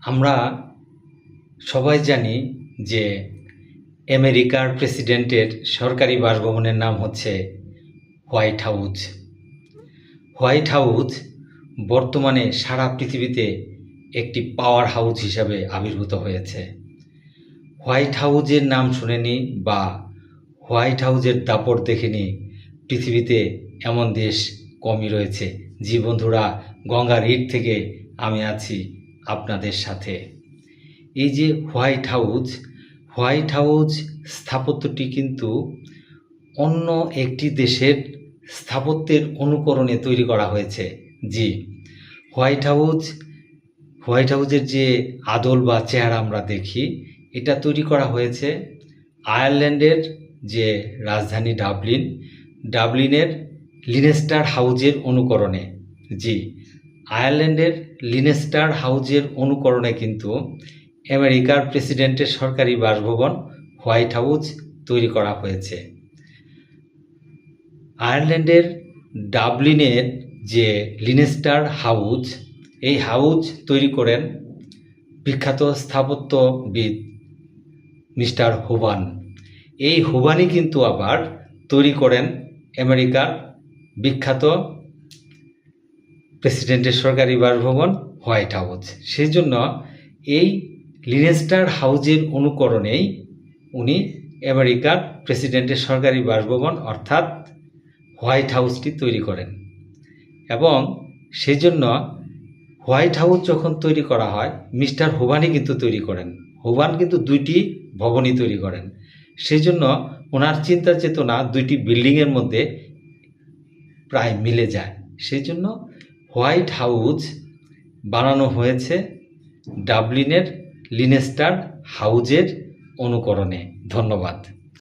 আমরা সবাই জানি যে আমেরিকার প্রেসিডেন্টের সরকারি বাসভবনের নাম হচ্ছে হোয়াইট হাউস। হোয়াইট হাউস বর্তমানে সারা পৃথিবীতে একটি পাওয়ার হাউস হিসাবে আবির্ভূত হয়েছে। হোয়াইট হাউসের নাম শুনেনি বা হোয়াইট হাউসের দাপট দেখেনি পৃথিবীতে এমন দেশ কমই রয়েছে। জি বন্ধুরা, গঙ্গার ইট থেকে আমি আছি আপনাদের সাথে। এই যে হোয়াইট হাউস স্থাপত্যটি কিন্তু অন্য একটি দেশের স্থাপত্যের অনুকরণে তৈরি করা হয়েছে। জি, হোয়াইট হাউসের যে আদল বা চেহারা আমরা দেখি, এটা তৈরি করা হয়েছে আয়ারল্যান্ডের যে রাজধানী ডাবলিনের লিনেস্টার হাউজের অনুকরণে। জি, আয়ারল্যান্ডের লিনেস্টার হাউজের অনুকরণে কিন্তু আমেরিকার প্রেসিডেন্টের সরকারি বাসভবন হোয়াইট হাউস তৈরি করা হয়েছে। আয়ারল্যান্ডের ডাবলিনের যে লিনেস্টার হাউস, এই হাউস তৈরি করেন বিখ্যাত স্থাপত্যবিদ মিস্টার হুভান। এই হুভানই কিন্তু আবার তৈরি করেন আমেরিকার বিখ্যাত প্রেসিডেন্টের সরকারি বাসভবন হোয়াইট হাউস। সেই জন্য এই লিনেস্টার হাউজের অনুকরণেই উনি আমেরিকার প্রেসিডেন্টের সরকারি বাসভবন অর্থাৎ হোয়াইট হাউসটি তৈরি করেন। এবং সেই জন্য হোয়াইট হাউস যখন তৈরি করা হয়, মিস্টার হুভানই কিন্তু তৈরি করেন। হুভান কিন্তু দুইটি ভবনই তৈরি করেন। সেই জন্য ওনার চিন্তা চেতনা দুইটি বিল্ডিংয়ের মধ্যে প্রায় মিলে যায়। সেই জন্য হোয়াইট হাউস বানানো হয়েছে ডাবলিনের লিনেস্টার হাউজের অনুকরণে। ধন্যবাদ।